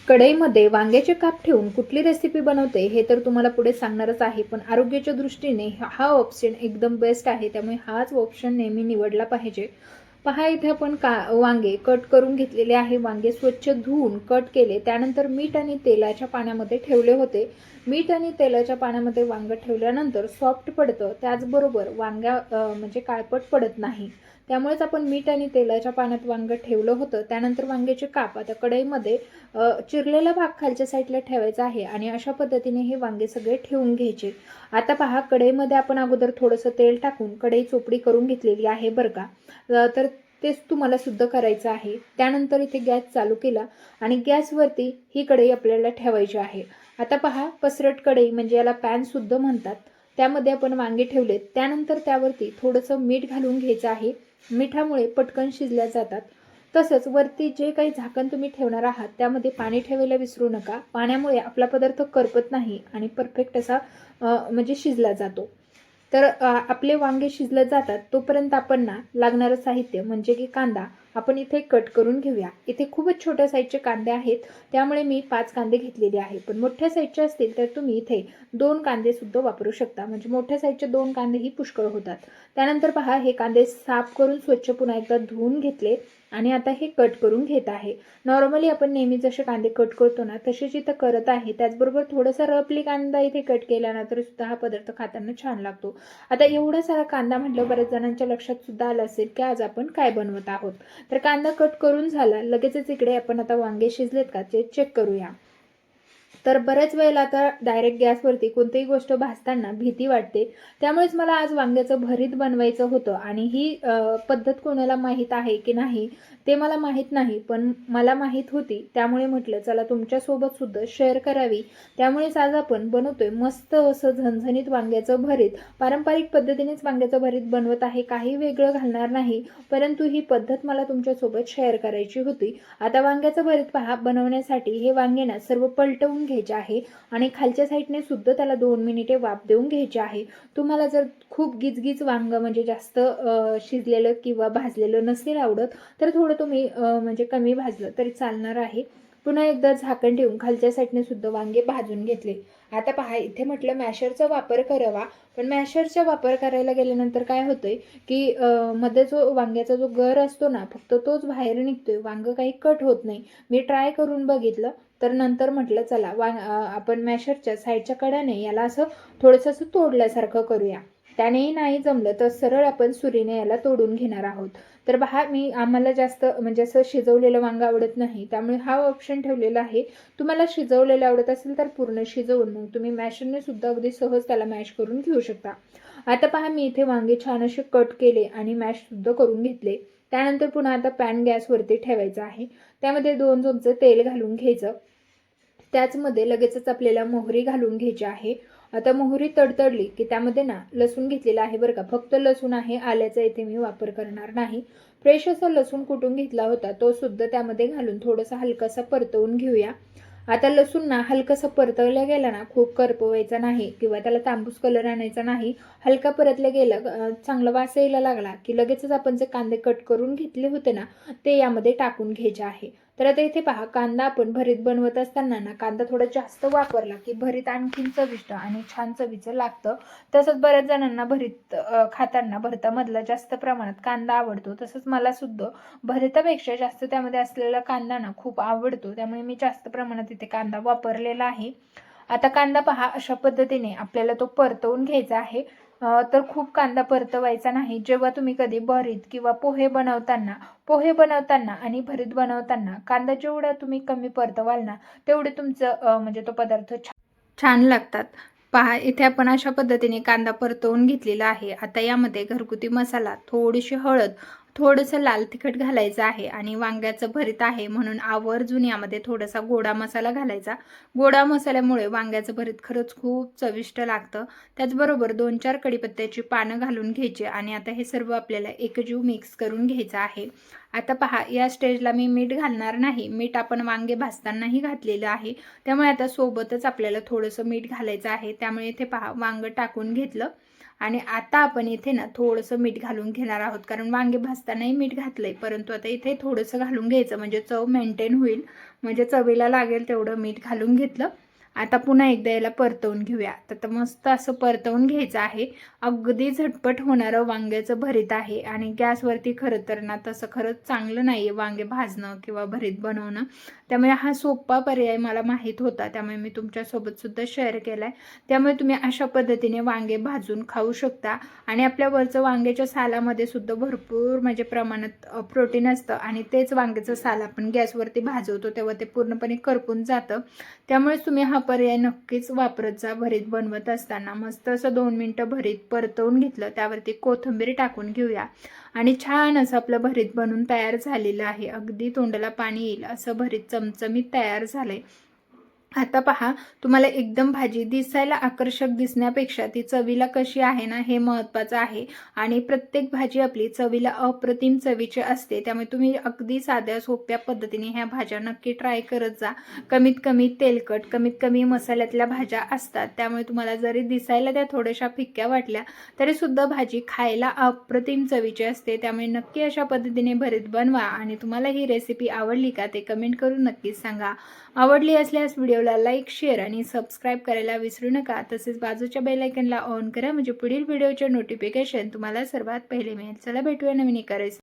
कढईमध्ये वांग्याचे काप ठेवून कुठली रेसिपी बनवते हे तर तुम्हाला पुढे सांगणारच आहे, पण आरोग्याच्या दृष्टीने हा ऑप्शन एकदम बेस्ट आहे, त्यामुळे हाच ऑप्शन नेहमी निवडला पाहिजे. पहा, इथे आपण वांगे कट करून घेतलेले आहे. वांगे स्वच्छ धुवून कट केले, त्यानंतर मीठ आणि तेलाच्या पाण्यामध्ये ठेवले होते. मीठ आणि तेलाच्या पाण्यामध्ये वांगं ठेवल्यानंतर सॉफ्ट पडतं, त्याचबरोबर म्हणजे काळपट पडत नाही. त्यामुळेच आपण मीठ आणि तेलाच्या पाण्यात वांगं ठेवलं होतं. त्यानंतर वांग्याचे काप आता कढईमध्ये चिरलेला भाग खालच्या साईडला ठेवायचा आहे आणि अशा पद्धतीने हे वांगे सगळे ठेवून घ्यायचे. आता पहा, कढईमध्ये आपण अगोदर थोडंसं तेल टाकून कढई चोपडी करून घेतलेली आहे बरं का. तर तेच तुम्हाला सुद्धा करायचं आहे. त्यानंतर इथे गॅस चालू केला आणि गॅसवरती ही कढई आपल्याला ठेवायची आहे. आता पहा, पसरट कढई म्हणजे याला पॅन सुद्धा म्हणतात, त्यामध्ये आपण वांगे ठेवलेत. त्यानंतर त्यावरती थोडंसं मीठ घालून घ्यायचं आहे. मिठामुळे पटकन शिजल्या जातात. तसंच वरती जे काही झाकण तुम्ही ठेवणार आहात त्यामध्ये पाणी ठेवायला विसरू नका. पाण्यामुळे आपला पदार्थ करपत नाही आणि परफेक्ट असा म्हणजे शिजला जातो. तर आपले वांगे शिजले जातात तोपर्यंत आपण लागणारं साहित्य म्हणजे की कांदा आपण इथे कट करून घेऊया. इथे खूपच छोट्या साईजचे कांदे आहेत, त्यामुळे मी 5 कांदे घेतलेले आहे. पण मोठ्या साईजचे असतील तर तुम्ही इथे 2 कांदे सुद्धा वापरू शकता, म्हणजे मोठ्या साईजचे 2 कांदेही पुष्कळ होतात. त्यानंतर पहा, हे कांदे साफ करून स्वच्छ पुन्हा एकदा धुवून घेतले आणि आता हे कट करून घेत आहे. नॉर्मली आपण नेहमी जसे कांदे कट करतो ना तसेच इथं करत आहे. त्याचबरोबर थोडासा रफली कांदा इथे कट केल्यानंतर सुद्धा हा पदार्थ खाताना छान लागतो. आता एवढा सारा कांदा म्हटलं, बऱ्याच जणांच्या लक्षात सुद्धा आलं असेल की आज आपण काय बनवत आहोत. तर कांदा कट करून झाला, लगेचच इकडे आपण आता वांगे शिजलेत का ते चेक करूया. तर बऱ्याच वेळेला आता डायरेक्ट गॅसवरती कोणतीही गोष्ट भाजताना भीती वाटते, त्यामुळेच मला आज वांग्याचं भरीत बनवायचं होतं. आणि ही पद्धत कोणाला माहीत आहे की नाही ते मला माहीत नाही, पण मला माहीत होती, त्यामुळे म्हटलं चला तुमच्यासोबत सुद्धा शेअर करावी. त्यामुळेच आज आपण बनवतोय मस्त असं झणझणीत वांग्याचं भरीत. पारंपरिक पद्धतीनेच वांग्याचं भरीत बनवत आहे, काही वेगळं घालणार नाही, परंतु ही पद्धत मला तुमच्यासोबत शेअर करायची होती. आता वांग्याचं भरीत पहा, बनवण्यासाठी हे वांगे सर्व पलटवून घ्यायचे आहे आणि खालच्या साईडने सुद्धा त्याला 2 मिनिटे वाफ देऊन घ्यायची आहे. तुम्हाला जर खूप गिजगीज वांग म्हणजे जास्त शिजलेलं किंवा भाजलेलं नसेल आवडत तर थोडं तुम्ही म्हणजे कमी भाजलं तरी चालणार आहे. पुन्हा एकदा झाकण ठेवून खालच्या साईडने सुद्धा वांगे भाजून घेतले. आता पहा, इथे म्हटलं मॅशरचा वापर करावा, पण मॅशरचा वापर करायला गेल्यानंतर काय होतंय की मध्ये जो वांग्याचा जो गर असतो ना फक्त तोच बाहेर निघतोय, वांग काही कट होत नाही. मी ट्राय करून बघितलं, तर नंतर म्हटलं चला आपण मॅशरच्या साईडच्या कडाने याला असं थोडंसं असं तोडल्यासारखं करूया. त्यानेही नाही जमलं तर सरळ आपण सुरीने याला तोडून घेणार आहोत. तर आम्हाला जास्त म्हणजे असं शिजवलेलं वांग आवडत नाही, त्यामुळे हा ऑप्शन ठेवलेला आहे. तुम्हाला शिजवलेलं आवडत असेल तर पूर्ण शिजवून मग तुम्ही मॅशरने सुद्धा अगदी सहज त्याला मॅश करून घेऊ शकता. आता पहा, मी इथे वांगे छान असे कट केले आणि मॅश सुद्धा करून घेतले. त्यानंतर पुन्हा आता पॅन गॅसवरती ठेवायचा आहे. त्यामध्ये 2 चमचे तेल घालून घ्यायचं. त्याचमध्ये लगेचच आपल्याला मोहरी घालून घ्यायची आहे. आता मोहरी तडतडली की त्यामध्ये लसूण घेतलेला आहे बरं का, फक्त लसूण आहे, आल्याचा इथे मी वापर करणार नाही. फ्रेश असा लसूण कुटून घेतला होता तो सुद्धा त्यामध्ये घालून थोडासा हलकासा परतवून घेऊया. आता लसूण हलकासा परतवल्या गेला खूप करपवायचा नाही किंवा त्याला तांबूस कलर आणायचा नाही. हलका परतल्या गेला, चांगला वास यायला लागला की लगेचच आपण जे कांदे कट करून घेतले होते ते यामध्ये टाकून घ्यायचे आहे. तर आता इथे पहा, कांदा आपण भरीत बनवत असताना कांदा थोडा जास्त वापरला की भरीत आणखीन चविष्ट आणि छान चवीचं लागतं. तसंच बऱ्याच जणांना भरीत खाताना भरतामधला जास्त प्रमाणात कांदा आवडतो. तसंच मला सुद्धा भरतापेक्षा जास्त त्यामध्ये असलेला कांदा खूप आवडतो, त्यामुळे मी जास्त प्रमाणात इथे कांदा वापरलेला आहे. आता कांदा पहा, अशा पद्धतीने आपल्याला तो परतवून घ्यायचा आहे. तर खूप कांदा परतवायचा नाही. जेव्हा तुम्ही कधी भरीत किंवा पोहे बनवताना आणि भरीत बनवताना कांदा जेवढा तुम्ही कमी परतवाल तेवढे तुमचं म्हणजे तो पदार्थ छान लागतात. पहा, इथे आपण अशा पद्धतीने कांदा परतवून घेतलेला आहे. आता यामध्ये घरगुती मसाला, थोडीशी हळद, थोडंसं लाल तिखट घालायचं आहे आणि वांग्याचं भरीत आहे म्हणून आवर्जून यामध्ये थोडासा गोडा मसाला घालायचा. गोडा मसाल्यामुळे वांग्याचं भरीत खरंच खूप चविष्ट लागतं. त्याचबरोबर 2-4 कढीपत्त्याची पानं घालून घ्यायची आणि आता हे सर्व आपल्याला एकजीव मिक्स करून घ्यायचं आहे. आता पहा, या स्टेजला मी मीठ घालणार नाही. मीठ आपण वांगे भाजतानाही घातलेलं आहे, त्यामुळे आता सोबतच आपल्याला थोडंसं मीठ घालायचं आहे. त्यामुळे इथे पहा, वांग टाकून घेतलं आणि आता आपण इथे थोडंसं मीठ घालून घेणार आहोत, कारण वांगे भाजतानाही मीठ घातलंय, परंतु आता इथे थोडंसं घालून घ्यायचं म्हणजे चव मेंटेन होईल. म्हणजे चवीला लागेल तेवढं मीठ घालून घेतलं. आता पुन्हा एकदा याला परतवून घेऊया. तर मस्त असं परतवून घ्यायचं आहे. अगदी झटपट होणारं वांग्याचं भरीत आहे आणि गॅसवरती खरं तर ना तसं खरंच चांगलं नाही आहे वांगे भाजणं किंवा भरीत बनवणं. त्यामुळे हा सोपा पर्याय मला माहीत होता, त्यामुळे मी तुमच्यासोबत सुद्धा शेअर केला आहे. त्यामुळे तुम्ही अशा पद्धतीने वांगे भाजून खाऊ शकता आणि आपल्या वरचं वांग्याच्या सालामध्ये सुद्धा भरपूर म्हणजे प्रमाणात प्रोटीन असतं आणि तेच वांग्याचं साल आपण गॅसवरती भाजवतो तेव्हा ते पूर्णपणे करपून जातं. त्यामुळे तुम्ही हा पर्याय नक्कीच वापरत जा भरीत बनवत असताना. मस्त असं 2 मिनटं भरीत परतवून घेतलं, त्यावरती कोथिंबीर टाकून घेऊया आणि छान असं आपलं भरीत बनून तयार झालेलं आहे. अगदी तोंडाला पाणी येईल असं भरीत चमचमीत तयार झालंय. आता पहा, तुम्हाला एकदम भाजी दिसायला आकर्षक दिसण्यापेक्षा ती चवीला कशी आहे ना हे महत्त्वाचं आहे आणि प्रत्येक भाजी आपली चवीला अप्रतिम चवीची असते. त्यामुळे तुम्ही अगदी साध्या सोप्या पद्धतीने ह्या भाज्या नक्की ट्राय करत जा. कमीत कमी तेलकट, कमीत कमी मसाल्यातल्या भाज्या असतात. त्यामुळे तुम्हाला जरी दिसायला त्या थोड्याशा फिक्क्या वाटल्या तरीसुद्धा भाजी खायला अप्रतिम चवीची असते. त्यामुळे नक्की अशा पद्धतीने भरीत बनवा आणि तुम्हाला ही रेसिपी आवडली का ते कमेंट करून नक्कीच सांगा. आवडली असल्यास व्हिडिओला लाईक, शेअर आणि सबस्क्राईब करायला विसरू नका. तसेच बाजूच्या बेल आयकॉनला ऑन करा म्हणजे पुढील व्हिडिओचे नोटिफिकेशन तुम्हाला सर्वात पहिले मिळेल. चला भेटूया नवीन एका रेसिपी